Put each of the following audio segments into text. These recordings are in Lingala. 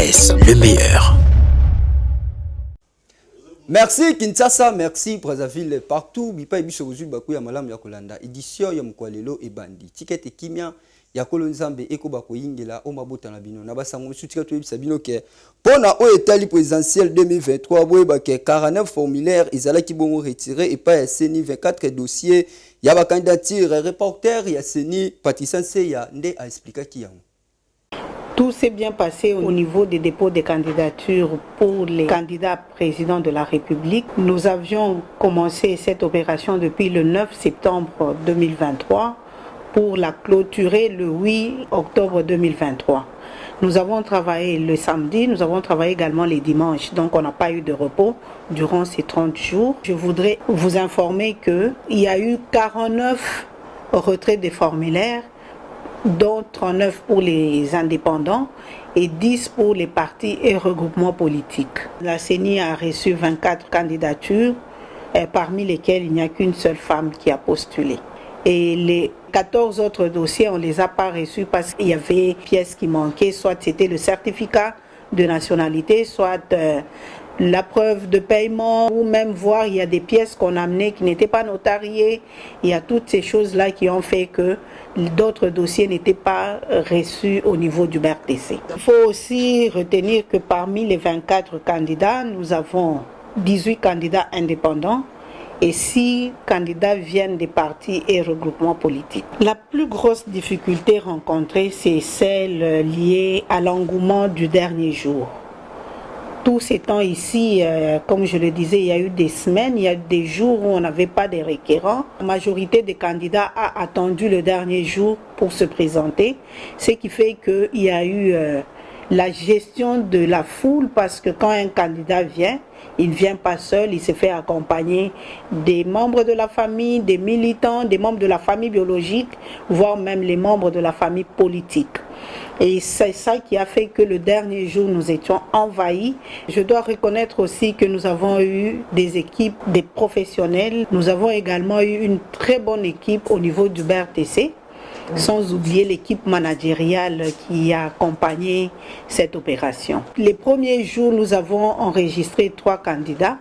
RTS, le meilleur. Merci Kinshasa, merci Brazzaville, partout. Bipa ebiso ozu baku ya malamu ya kolanda. Édition ya mkwalelo e bandi. Ticket e kimia ya kolonzambe eko bako yingela o mabota na bino. Na basango misu ticket to sabino ke pona o etali présidentiel 2023 boye bake 49 formulaires izala ki bongo retiré et pas ya seni 24 dossiers ya ba candidature reporter ya seni Patricia Nseya nde a expliqué ki yango. Tout s'est bien passé au niveau des dépôts de candidatures pour les candidats présidents de la République. Nous avions commencé cette opération depuis le 9 septembre 2023 pour la clôturer le 8 octobre 2023. Nous avons travaillé le samedi, nous avons travaillé également les dimanches, donc on n'a pas eu de repos durant ces 30 jours. Je voudrais vous informer qu'il y a eu 49 retraits des formulaires, dont 39 pour les indépendants et 10 pour les partis et regroupements politiques. La CENI a reçu 24 candidatures, parmi lesquelles il n'y a qu'une seule femme qui a postulé. Et les 14 autres dossiers, on ne les a pas reçus parce qu'il y avait des pièces qui manquaient, soit c'était le certificat de nationalité, soit la preuve de paiement, ou même voir il y a des pièces qu'on a amenées qui n'étaient pas notariées. Il y a toutes ces choses-là qui ont fait que d'autres dossiers n'étaient pas reçus au niveau du BRTC. Il faut aussi retenir que parmi les 24 candidats, nous avons 18 candidats indépendants et 6 candidats viennent des partis et regroupements politiques. La plus grosse difficulté rencontrée, c'est celle liée à l'engouement du dernier jour. Tous ces temps ici, comme je le disais, il y a eu des semaines, il y a eu des jours où on n'avait pas de requérants. La majorité des candidats a attendu le dernier jour pour se présenter, ce qui fait qu'il y a eu la gestion de la foule, parce que quand un candidat vient, il ne vient pas seul, il se fait accompagner des membres de la famille, des militants, des membres de la famille biologique, voire même les membres de la famille politique. Et c'est ça qui a fait que le dernier jour, nous étions envahis. Je dois reconnaître aussi que nous avons eu des équipes, des professionnels. Nous avons également eu une très bonne équipe au niveau du BRTC, sans oublier l'équipe managériale qui a accompagné cette opération. Les premiers jours, nous avons enregistré 3 candidats,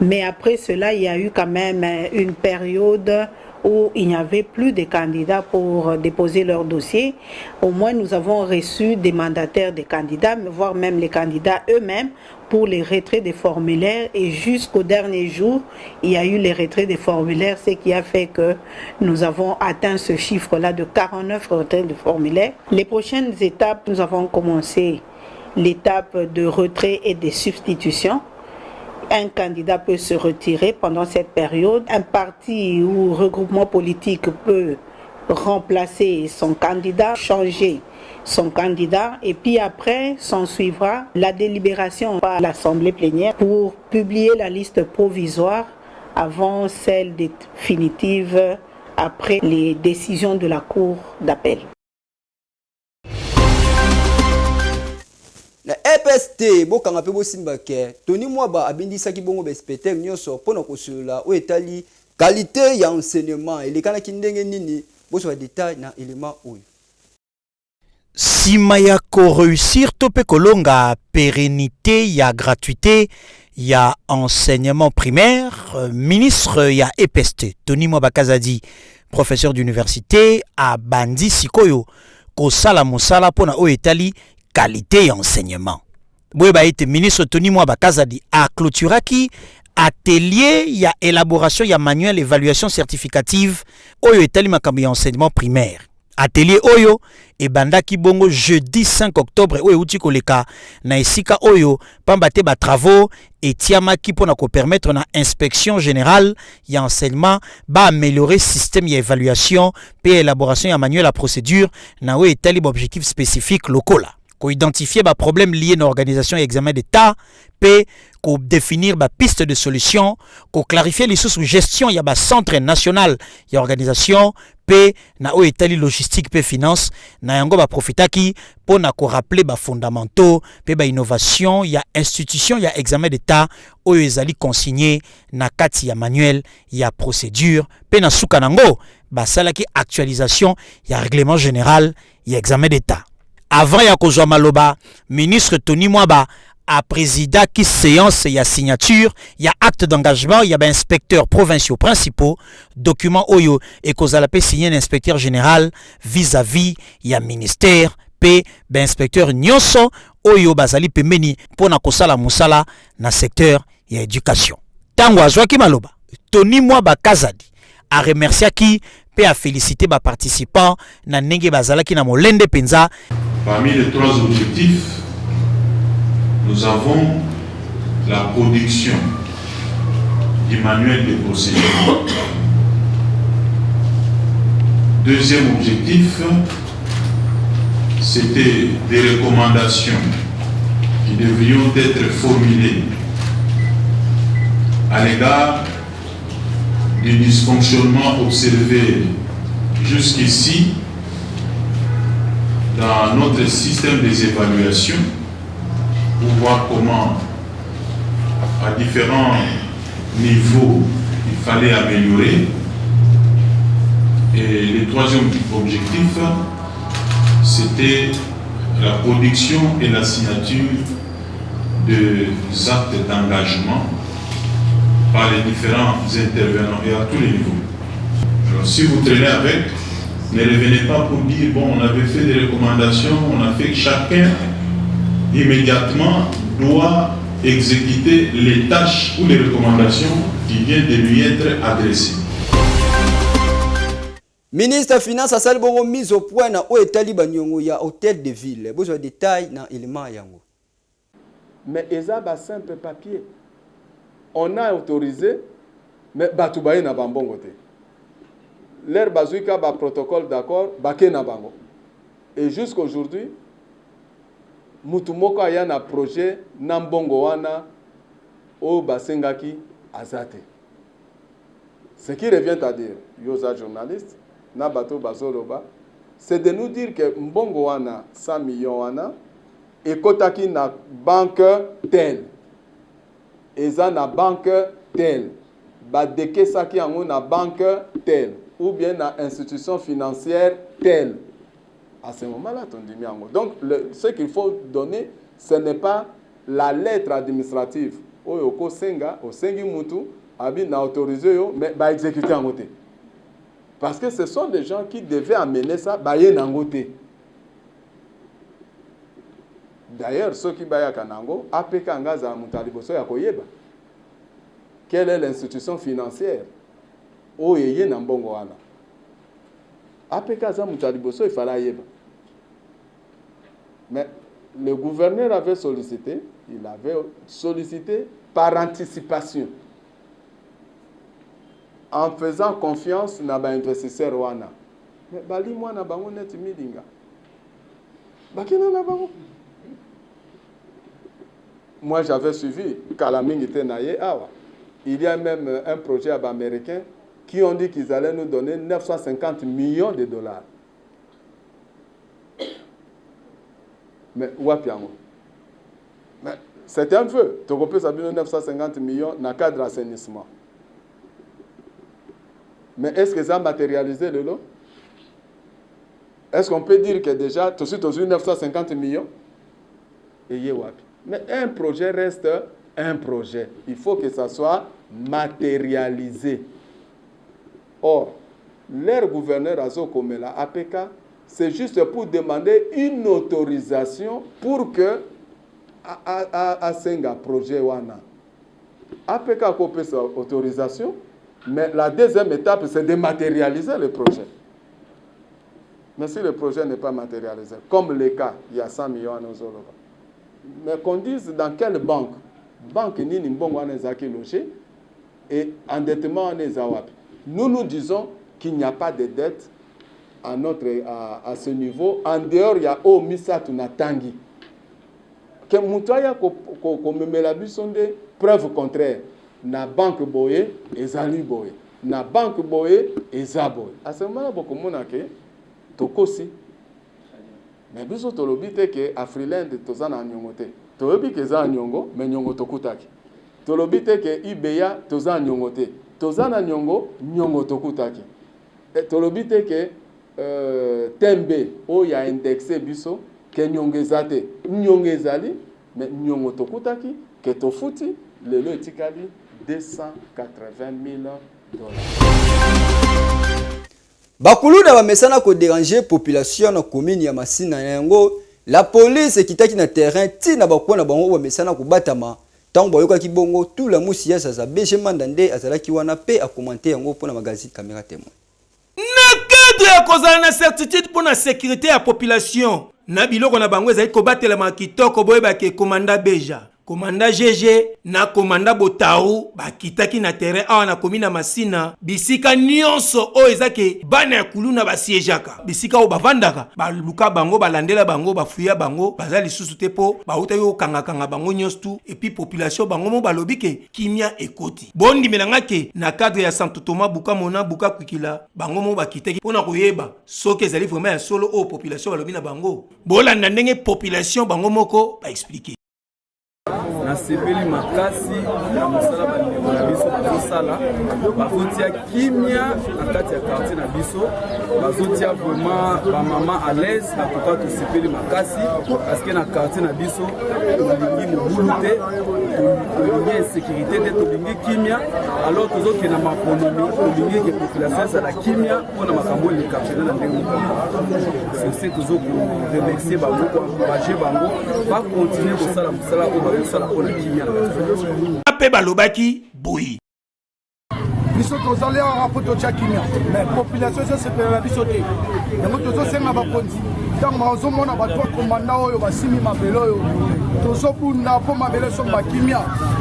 mais après cela, il y a eu quand même une période où il n'y avait plus de candidats pour déposer leur dossier. Au moins, nous avons reçu des mandataires des candidats, voire même les candidats eux-mêmes, pour les retraits des formulaires. Et jusqu'au dernier jour, il y a eu les retraits des formulaires, ce qui a fait que nous avons atteint ce chiffre-là de 49 retraits de formulaires. Les prochaines étapes, nous avons commencé l'étape de retrait et de substitution. Un candidat peut se retirer pendant cette période. Un parti ou regroupement politique peut remplacer son candidat, changer son candidat. Et puis après, s'en suivra la délibération par l'Assemblée plénière pour publier la liste provisoire avant celle définitive après les décisions de la Cour d'appel. La EPST bokanga pe bosimba ke Tony Mwaba abindisaki bongo ba inspecteur nyonso pona kosola o etali qualité ya enseignement elekana kindenge nini boso ba détail na élément oyo. Sima ya ko réussir tope kolonga pérennité ya gratuité ya enseignement primaire, ministre ya EPST Tony Mwaba Kazadi, professeur d'université a bandi sikoyo ko sala mosala pona o etali qualité et enseignement. Boyeba été ministre Tony Mwaba Kazadi a clôturaki atelier ya élaboration ya manuel évaluation certificative oyo etali makambo ya enseignement primaire. Atelier oyo e bandaki bongo jeudi 5 octobre oyo uti koleka na esika oyo pambate ba travaux etiamaki pona ko permettre na inspection générale ya enseignement ba améliorer système ya évaluation pe élaboration ya manuel à procédure na oyo etali objectif spécifique lokola. Ko identifier ba problème lié à l'organisation et examen d'état, pe ko définir ba piste de solution, ko clarifier les sous gestion ya ba centre national ya organisation, pe na o etali logistique pe finance, na yango ba profitaki pona ko rappeler ba fondamentaux, pe ba innovation ya institution ya examen d'état oyo ezali consigné na kati ya manuel ya procédure, pe na suka nango ba salaki actualisation ya règlement général ya examen d'état. Avant ya kozwa maloba, ministre Tony Mwaba a président qui séance ya signature, ya acte d'engagement, ya inspecteurs provinciaux principaux, document oyo et kozala pe signé un inspecteur général vis-à-vis ya ministère pe inspecteur nyonso oyo bazali pembeni pona kosala musala na secteur ya éducation. Tango azwaki maloba, Tony Mwaba Kazadi a remercié qui pe a félicité ba participants na ndenge bazalaki na molende penza. Parmi les 3 objectifs, nous avons la production du manuel de procédure. Deuxième objectif, c'était des recommandations qui devrions être formulées à l'égard du dysfonctionnement observé jusqu'ici dans notre système des évaluations pour voir comment, à différents niveaux, il fallait améliorer. Et le troisième objectif, c'était la production et la signature des actes d'engagement par les différents intervenants et à tous les niveaux. Alors si vous traînez avec, ne revenez pas pour dire, bon, on avait fait des recommandations, on a fait que chacun immédiatement doit exécuter les tâches ou les recommandations qui viennent de lui être adressées. Ministre des Finances a salé mise au point na Oetali Banyongo ya hôtel de ville. Besoin de détails dans l'élément yango. Mais ça ba simple papier. On a autorisé mais batoubaye na bambongo te. L'air bazuika ba protocole d'accord baké na bango. Et jusqu'aujourd'hui mutumoko aya na projet na mbongo wana o basengaki azate. Ce qui revient à dire, yosa journaliste na bato bazoloba, c'est de nous dire que mbongo wana 100 millions wana ekotaki na banque telle. Eza na banque telle. Ba dekesaki yango na banque telle ou bien na institution financière telle. À ce moment-là, on dit yango. Donc ce qu'il faut donner, ce n'est pas la lettre administrative. Oyoko senga, o sengi mutu abi na autorisé yo mais ba exécuter en côté. Parce que ce sont des gens qui devaient amener ça ba ye nangote. D'ailleurs, ceux qui baya kanango APK ngaza mutaliboso ya koyeba. Quelle est l'institution financière? Oyeye na mbongo wana. APK za mutaliboso il fallait yeba. Mais le gouverneur avait sollicité, il avait sollicité par anticipation. En faisant confiance na ba investisseur wana. Mais bali mwana bango net midinga. Bakina na bango. Moi j'avais suivi Kalamingi Tenaye awa. Il y a même un projet américain qui ont dit qu'ils allaient nous donner 950 millions de dollars. Mais wapiango. Mais c'était un feu. Tu peux savoir 950 millions dans le cadre d'assainissement. Mais est-ce que ça a matérialisé le lot? Est-ce qu'on peut dire que déjà, tout de suite, 950 millions? Mais un projet reste un projet. Il faut que ça soit matérialisé. Or, leur gouverneur Azo Komela, APK, c'est juste pour demander une autorisation pour que à Senga projet wana. APK a coupé sa autorisation, mais la deuxième étape, c'est de matérialiser le projet. Mais si le projet n'est pas matérialisé, comme le cas, il y a 100 millions à nos euros. Mais qu'on dise dans quelle banque? Banque ni mbongo anezaki logé et endettement anezawapi. Nous disons qu'il n'y a pas de dette à ce niveau. En dehors, il y a au misatu na tangi. Que mutaya ko memela bisonde preuve contraire. Na banque boye ezali boye. Na banque boye ezaboye. À ce moment-là, beaucoup mona ke tokosi. Mais biso tolobi te ke Afriland tozana nyongote. Tolobi ke za nyongo, mais nyongo tokutaki. Tolobi te ke Ibeya tozana nyongote. Tozana nyongo, nyongo tokutaki. Et tolobi te ke Tembe o ya indexé biso ke nyongo ezate nyongo ezali mais nyongo tokutaki ke tofuti lelo etikali 280,000 dollars. Bakuluda bamesana ko déranger population na commune ya Masina yango la police kitaki na terrain tina bakona bango bamesana ko batama tango bayoka kibongo tout la musi ya sa BG Mandande azalaki wana pe a commenter yango pona magazine caméra témoin. Na cadre ya kozala na certitude pour la sécurité ya population na biloko na bango ezali ko batela makitoko boyeba ke komanda Beja komanda GG na komanda Botaou bakitaki na terrain awa na commune na Masina bisika nyonso o ezake bana ya kuluna basiejaka bisika o bavandaka baluka bango balandela bango bafuya bango bazali susu te po bauta yo kanga bango nyonso tu et puis population bango mo balobi ke kimia ekoti bondi melanga ke na cadre ya Santo Thomas buka mona buka kwikila bango mo bakitaki pona koyeba soki ezali vraiment ya solo o population balobi na bango bolanda ndenge population bango moko ba expliquer. Nasepeli makasi na mosala bandeko na biso bazosala bazotia kimia na kati ya quartier na biso bazotia vraiment bamama à l'aise na pourquoi tosepeli makasi parce que na quartier na biso tolingi mobulu te tolingi insécurité te tolingi kimia alors tozokenda makonomi tolingi ke population ezala kimia mpona makambo elekapene na ndenge sose tozokoremercie bango koencourage bango bakontinue kosala mosala oyo bazosala Ape balobaki boui. Biso tozali awa rapport totia kimia mais population ezosepela biso te yango tozosenga bakonzi ntango bazomona bato bakomanda oyo basimi mabele oyo tozobunda mpo mabele so bakimia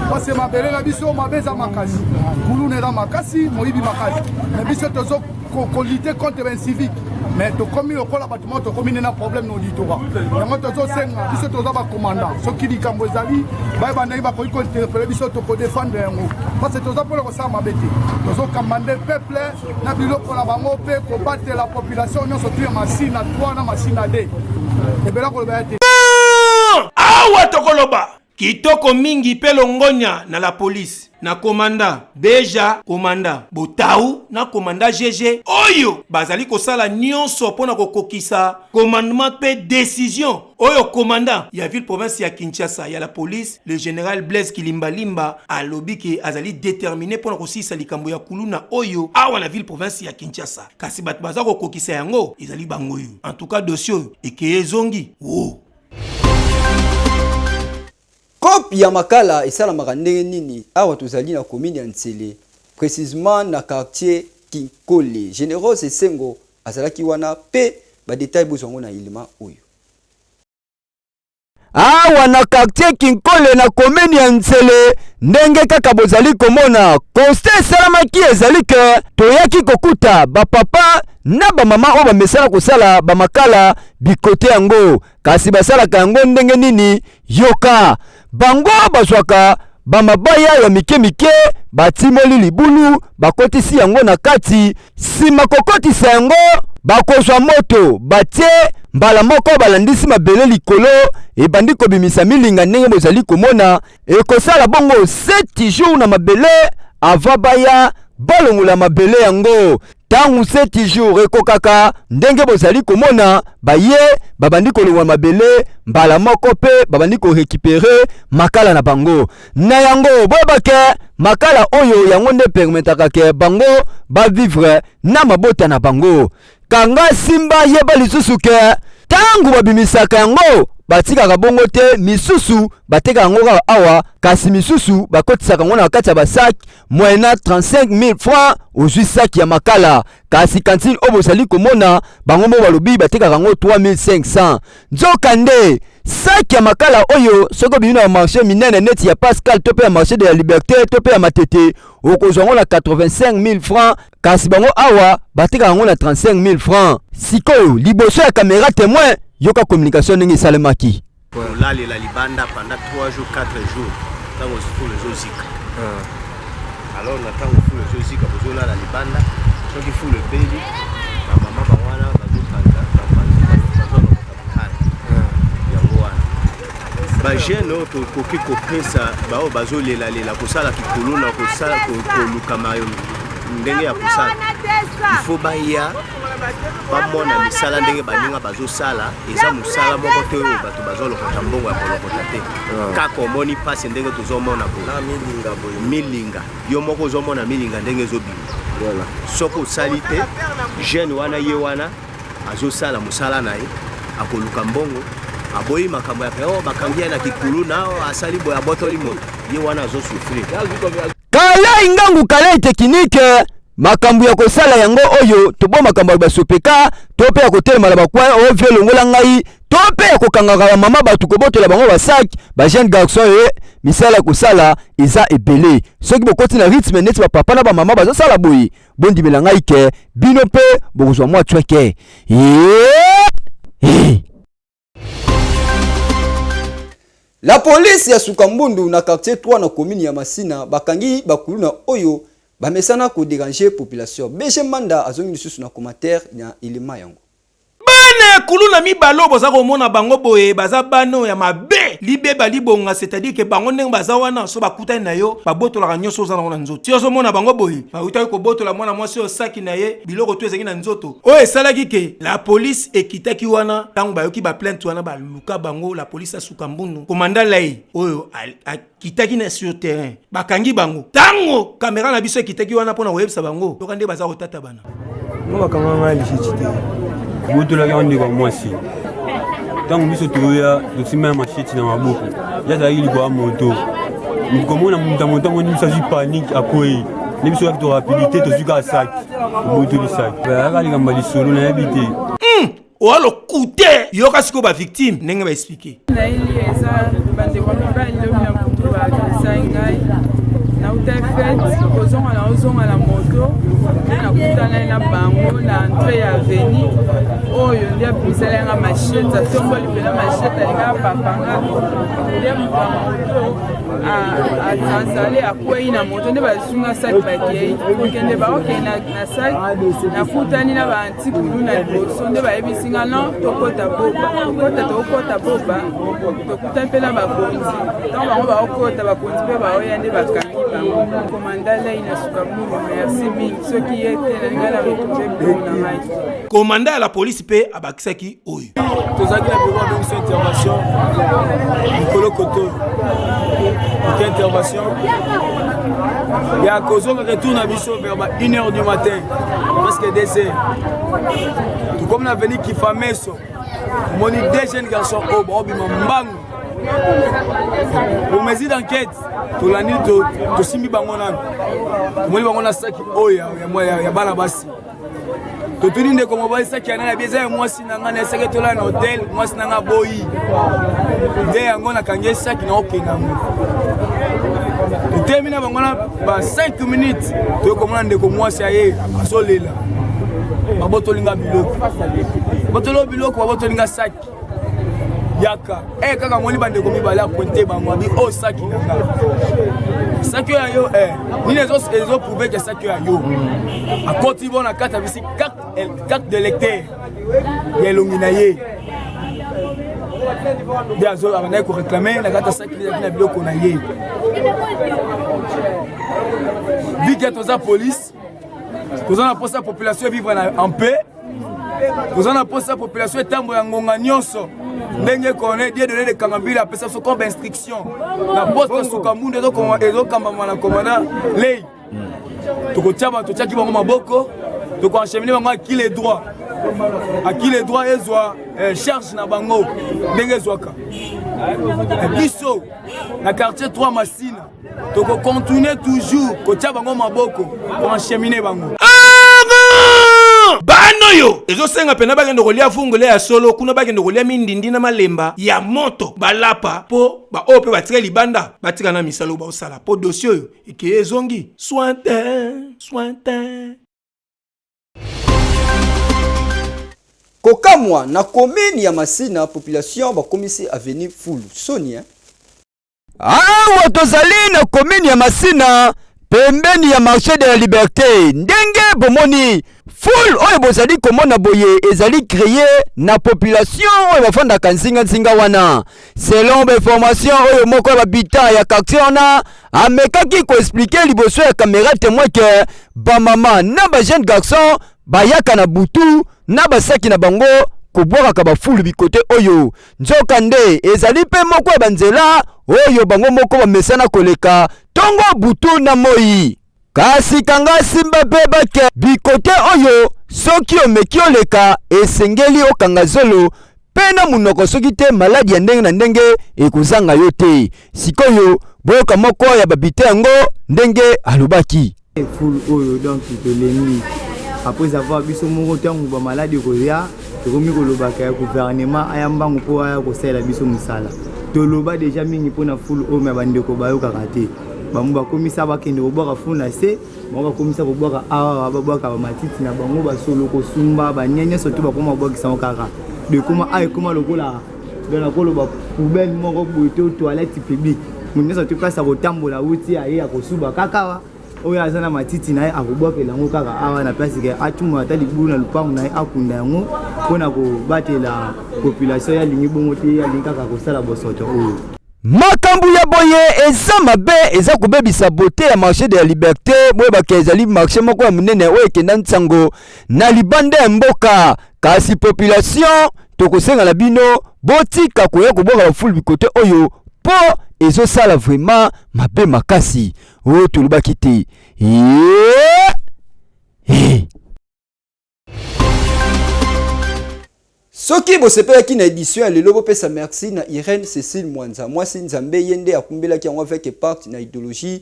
pase mabele na biso mabe eza makasi kuluna eza makasi moyibi makasi mais biso tozokolite contre baincivique mais tokomi lokola bato mo tokomi na problème na auditora yango tozosenga biso toza bakomanda soki likambo ezali bayeba ndenge bakoki kointerpele biso tokodefendre yango parce toza mpona kosala mabe te tozokamande peuple na biloko na bango mpe kobatela population nyonso tu ya Masina 3 na Masina 2 ebela koloba ya te awa tokoloba kitoko mingi pe longonya na la police na komanda Beja komanda Botaou na komanda GG oyo bazali kosala nyonso pona kokokisa commandement pe décision oyo komanda ya ville province ya Kinshasa ya la police le général Blaise Kilimbalimba alobi ke azali déterminé pona kosisa likambo ya kuluna oyo awa na ville province ya Kinshasa kasi bat baza kokokisa yango ezali bangoyo en tout cas dossier ekeye zongi wo Kopi ya makala esalamaka ndenge nini awa tozali na commune ya Ntsele précisément na quartier Kinkole Générose Esengo azalaki wana pe ba détail bozongo na ilima oyo awa na quartier Kinkole na commune ya Ntsele ndenge kaka bozali komona constat esalamaki ezali ke toyaki kokuta bapapa na bamama oyo bamesala kosala bamakala bikote yango kasi basalaka yango ndenge nini yoka bango bazwaka bamabaya ya mike batimoli libulu bakotisi yango na kati sima kokotisa yango bakozwa moto batie mbala moko balandisi mabele likolo ebandi kobimisa milinga ndenge bozali komona ekosala bongo 7 jours na mabele avant baya balongola mabele yango tangu 7 jours ekokaka ndenge bozali komona baye babandi kolongwa mabele mbala moko pe babandi ko récupérer makala na bango na yango boyebake makala oyo yango nde permetaka ke bango ba vivre na mabota na bango kanga simba yeba lisusu ke tangu babimisaka yango batikaka bongo te misusu bateka yango awa kasi misusu bakotisaka yango na kati ya basak moyena 35 000 francs ozwi saki ya makala kasi kantine oyo bozali komona bango mo balobi batekaka yango 3500 nzokande saki ya makala oyo soki obimi na marché minene neti ya Pascal to pe ya marché de la Liberté to pe ya Matete okozwa yango na 85 000 francs kasi bango awa batekaka yango na 35 000 francs sikoyo liboso ya caméra témoin yoka communication ndenge esalemaki kolalela libanda pendant 3 jours 4 jours ntango fule ezozika alors na ntango fule ezozika bozolala libanda soki fule ebeli bamama bangwana bazokanga bazokana yango wana bagene oyo tokoki kopesa bao bazolelalela kosala kikolo na kosala koluka ndenge ya kosala ifo baya bamona misala ndenge baninga bazosala eza mosala moko te oyo bato bazolokota mbongo ya kolokota te kaka omoni mpasi ndenge tozomona milinga yo moko ozomona milinga ndenge ezobima soki osali te jeune wana ye wana azosala mosala na ye akoluka mbongo aboyi makambo ya peo bakangi na kikulu nao asali boya abotoli moto ye wana azosufrir kala ingangu kala teknike makambo ya kosala yango oyo tobo makambo ya basopeka to pe ya kotelema la bakwa o violongola ngai to pe ya kokangaka mama batu kobotola bango basaki ba jeune garçon e misala kosala eza ebele soki bokoti na rythme neti ba papa na ba mama bazosala boyi bondimela ngai ke bino pe bokozwa mwa tweke La police ya Sukambundu na quartier 3 na commune ya Masina bakangi bakuluna oyo bamesana ko déranger population. Beje Manda azongi lisusu na commentaire na ilima yango. Bane kuluna mibalo boza komona bango boye baza bano ya mabe libe balibonga c'est-à-dire que bango ndenge baza wana so bakutani na yo babotola nyonso za na nzoto. Ti ozo mona bango boye bauta ko botola mwana mwasi o saki na ye biloko to ezangi na nzoto. O esalaki ke la police ekitaki wana tango bayoki ba plainte wana ba luka bango la police ya Sukambundu. Commandant Lai oyo kitaki na sur terrain bakangi bango. Tango caméra na biso ekitaki wana pona koyebisa bango. To kande baza kotata bana. Mo bakanga ngali chiti. Botola yande kwa mwasi. Tango biso toya dosimama macheti na maboko. Yaza ili kwa moto. Nikomona mutamonta ngoni biso panique akoyi. Ne biso to rapidité to suka sac. Moto bisac. Ba kali kamba lisolo na habité. Olo kute yoka siko ba victime ndenge ba expliquer. Na ili eza bande kwa mbali ndio na kutu ba sangai. Na utafet kozonga na ozonga na moto na kutana na bango na entrée ya avenue oyo ndia pisala nga machette atomboli pena machette alinga papanga ndia moto a transale akwei na moto nde bazunga sac bakei kokende baoke na sac na kutani na ba antikulu na liboso nde bayebisinga non tokota boba tokuta mpe na bakonzi ntango bango baokota bakonzi mpe baoya nde bakangi bango commandant Lai na Sukambundu merci mingi soki ye te na nga na retrouver bon na ngai commandant ya la police pe abakisaki oyo tozaki na bureau de mission intervention Nikolo Koto pour intervention ya kozonga retour na biso vers 1h du matin presque 2h tout comme na veni Kifameso moni deux jeunes garçons au bobima mbangu pour mesure d'enquête tolani to simbi bango nanu moni bango na saki oya ya bana basi to tuni ndeko mobali saki ana bieza ya mwasi nanga na saki tola na hotel mwasi nanga boyi de yango na kange saki na okena ngo to termina bango na ba 5 minutes to komona ndeko mwasi aye asolela babotolinga biloko babotolinga saki yaka kaka moni bande komi bala pointer bango abi o saki nanga saki ya yo nini ezo prouver que saki ya yo akoti bona kata bisi carte de lecteur ya longina ye dia zo abana ko réclamer na kata saki na biloko na ye vika toza police toza na posa population vivre en paix toza na posa population etambo ya ngonga nyonso ndenge kone die donner de Kangambila pesa so comme instruction na poste Sukambundu ezo kamba na commandant Lai tokotiaba totiaki bango maboko tokoencheminer bango à qui les droits ezwa charge na bango ndenge ezwaka biso na quartier 3 Masina toko continuer toujours kotia bango maboko pour encheminer bango bano yo ezosenga pena bakende kolia fungule ya solo kuna bakende kolia mindindi na malemba ya moto balapa po ba ope batika libanda batika na misalo ba osala po dossier yo eke ezongi sointin kokamwa na commune ya Masina population bakomisi avenue Fulu Sonia awa tozali na commune ya Masina pembeni ya marché de la liberté ndenge bomoni full oyo bozali komona boye ezali créé na population oyo bafanda kanzinga wana selon information oyo moko babita ya quartier wana amekaki ko expliquer liboso ya caméra témoin que ba mama na ba jeune garçon bayaka na butu na basaki na bango kobwaka bafulu bikote oyo nzoka nde ezali pe moko ya banzela oyo bango moko bamesana koleka tongo butu na moi. Kasi kanga simba pe bake bikote oyo soki omeki oleka esengeli okanga zolo pena munoko soki te maladi ya ndenge na ndenge ekozanga yo te. Sikoyo boyoka moko ya babite yango ndenge alobaki. Fulu oyo donc tolengi après avoir biso moko tango ba maladi koya tokomi kolobaka ya gouvernement ayambango po aya kosala biso musala toloba déjà mingi pona fulu oyo me bandeko bayokaka te bango bakomisa bakende kobwaka fulu na se bango bakomisa kobwaka awa babwaka bamatiti na bango basolo kosumba banyanya soto bakoma bwakisa kaka de koma ay koma lokola dans la koloba poubelle moko boite au toilette publique munene soto place kotambola uti aye akosuba kaka oyo azana matiti na ye akobwakela yango kaka awa na place ke atuma ata libulu na lupango na ye akunda yango mpona kobatela population ya lingi bongo te ya lingi kaka kosala bosoto oyo. Makambu ya boye eza mabe eza kobebisa bote ya marché de la liberté boyebaka ezali marché moko ya munene oyo ekenda ntango na libanda ya mboka kasi population tokosenga na bino botika koya kobwaka bafulu bikote oyo po ezosala vraiment mabe makasi oyo tolobaki te. Soki bosepelaki na édition ya lelo bopesa merci na Irène Cécile Mwanza mwasi nzambe yende akumbelaki yango avec part na idéologie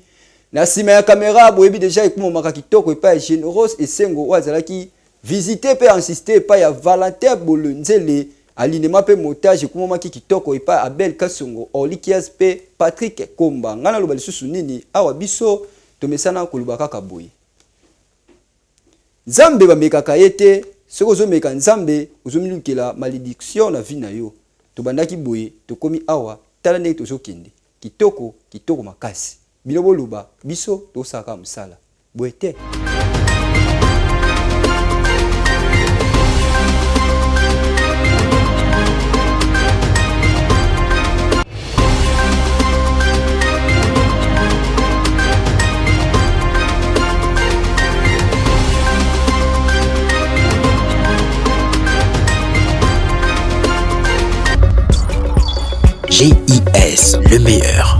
na sima ya caméra boyebi déjà ekumomaka kitoko epa ya Générose esengo oyo azalaki visiter pe insister epa ya Valentin Bolonzele alinema pe montage ekumomaki kitoko epa Abel Kasongo Olikias pe Patrick Komba ngana loba lisusu nini awa biso tomesana koluba kaka boye Nzambe bamekaka yete soko zomeka nzambe ozomilukela malédiction na vie na yo tobandaki boye tokomi awa tala ndenge tozokende kitoko makasi bilobo loba biso tosaka musala boye te. GIS, le meilleur.